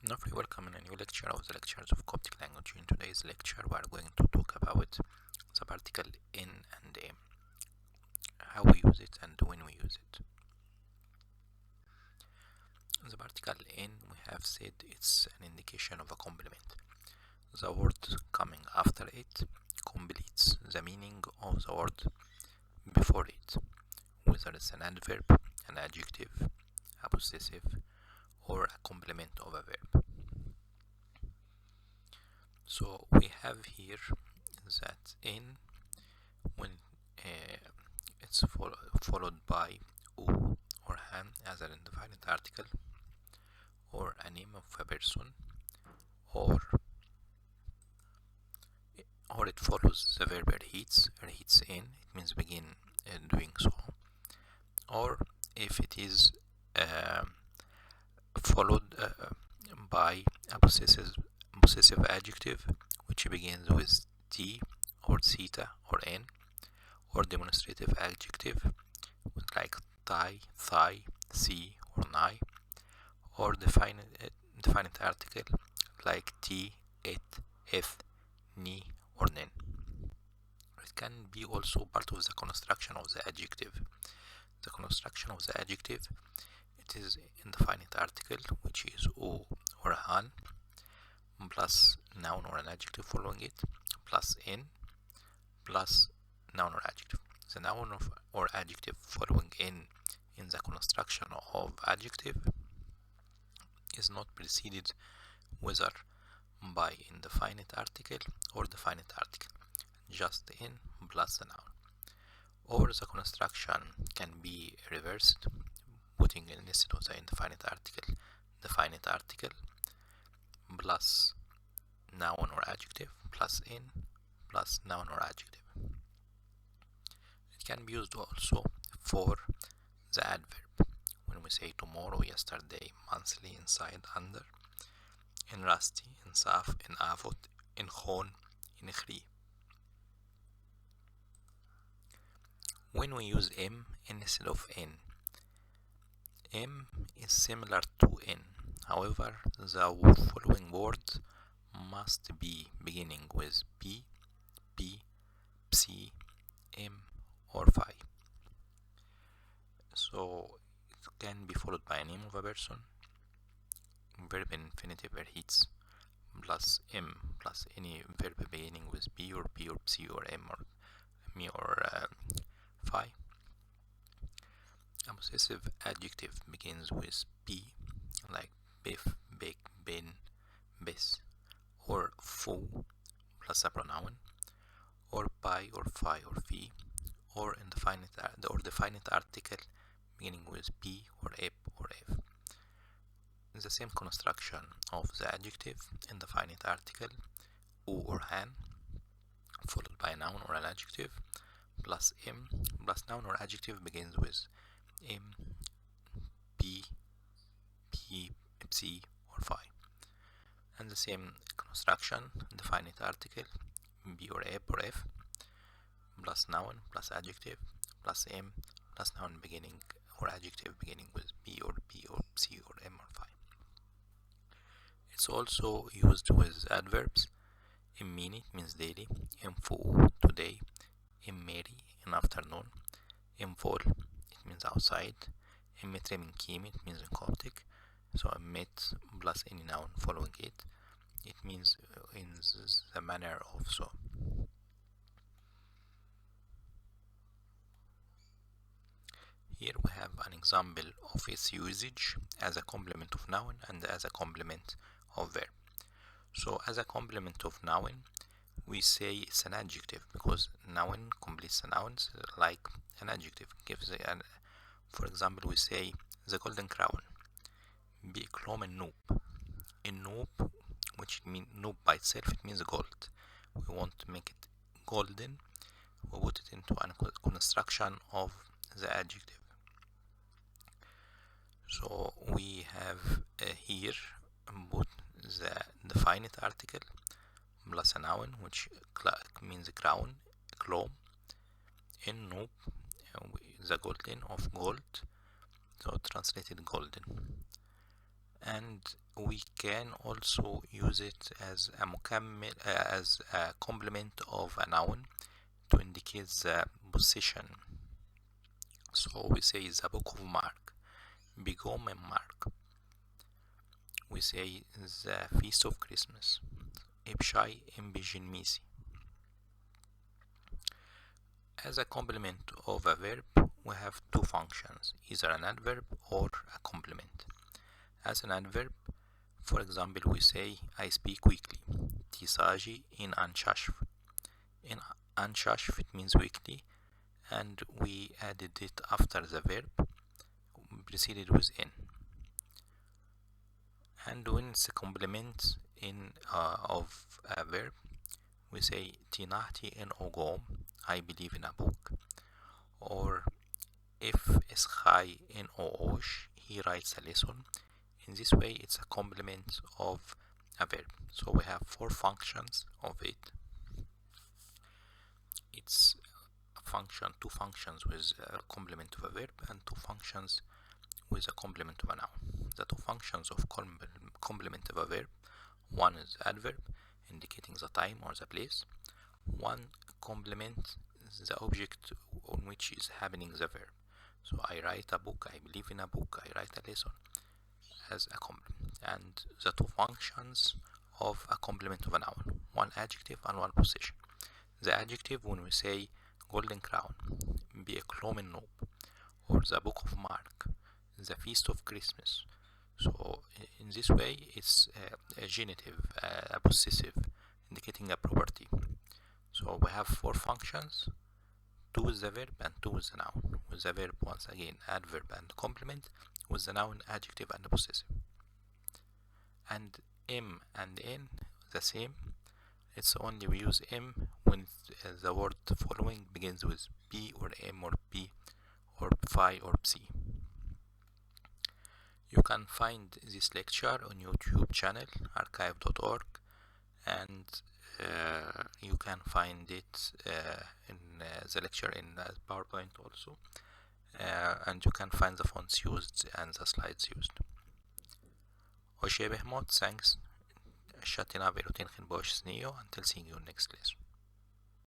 Lovely, welcome in a new lecture of the lectures of Coptic language. In today's lecture, we are going to talk about the particle in and how we use it and when we use it. The particle in, we have said it's an indication of a complement. The word coming after it completes the meaning of the word before it, whether it's an adverb, an adjective, a possessive, or a complement of a verb. So we have here that in, when it's followed by u or han as an indefinite article, or a name of a person, or it follows the verb reheats in, it means begin doing so, or if it is followed by a possessive adjective which begins with t or theta or n, or demonstrative adjective like tie, thigh, see or nigh, or definite article like t, it, if, ni or nen. It can be also part of the construction of the adjective. The construction of the adjective, it is indefinite article which is o or han plus noun or an adjective following it plus in plus noun or adjective. The noun or adjective following in the construction of adjective is not preceded whether by indefinite article or definite article, just in plus the noun. Or the construction can be reversed, putting instead of the indefinite article definite article plus noun or adjective plus in plus noun or adjective. It can be used also for the adverb when we say tomorrow, yesterday, monthly, inside, under, in rusty, in saf, in avot, in khon, in khri. When we use m instead of n, m is similar to n. However, the following words must be beginning with p, p, psi, m, or phi. So it can be followed by a name of a person, verb infinitive reheats, plus m plus any verb beginning with p or psi or m or me or phi. A possessive adjective begins with p, like bif, big, bin, bis, or fu plus a pronoun, or pi or phi or phi, or definite article beginning with p or ep or f. The same construction of the adjective, indefinite article u or han, followed by a noun or an adjective, plus m, plus noun or adjective begins with m, p, psi, or phi. And the same construction, definite article b or ep or f, plus noun plus adjective plus m plus noun beginning or adjective beginning with b or psi or m or phi. It's also used with adverbs. Immini means daily, imfu today, immeri in afternoon, imfol it means outside, immetre min kimi it means in Coptic. So emit plus any noun following it, it means in the manner of so. Here we have an example of its usage as a complement of noun and as a complement of verb. So as a complement of noun, we say it's an adjective because noun completes the nouns like an adjective gives for example, we say the golden crown, bi'klom noob. In noob, which means noob by itself, it means gold. We want to make it golden, we put it into a construction of the adjective. So we have here put the definite article plus a noun which means crown, klom, in noob, the golden of gold, so translated golden. and we can also use it as a as a complement of a noun to indicate the possession. So we say the book of Mark, بيقوم من Mark. We say the feast of Christmas, إبشاي إمبيجنميسي. As a complement of a verb, we have two functions, either an adverb or a complement. As an adverb, for example, we say I speak weekly. تساجي in أنشاشف. In أنشاشف it means weekly, and we added it after the verb, preceded with in. And when it's a complement of a verb, we say تنحتي in أقوم, I believe in a book. Or if Eschai in Oosh, he writes a lesson. In this way, it's a complement of a verb. So we have four functions of it. It's a function, two functions with a complement of a verb, and two functions with a complement of a noun. The two functions of complement of a verb, one is adverb, indicating the time or the place. One complement the object on which is happening the verb. So I write a book, I believe in a book, I write a lesson, as a complement. And the two functions of a complement of a noun, one adjective and one possession. The adjective, when we say golden crown, بيكلوم النوب, or the book of Mark, the feast of Christmas. So in this way, it's a genitive, a possessive, indicating a property. So we have four functions, two with the verb and two with the noun. With the verb, once again, adverb and complement. With the noun, adjective and possessive. And m and n, the same. It's only we use m when the word following begins with b or m or p or phi or psi. You can find this lecture on YouTube channel archive.org, and you can find it in the lecture in PowerPoint also, and you can find the fonts used and the slides used. Oshie behmot, thanks. Shatina verutin bosh sneo, until seeing you next lesson.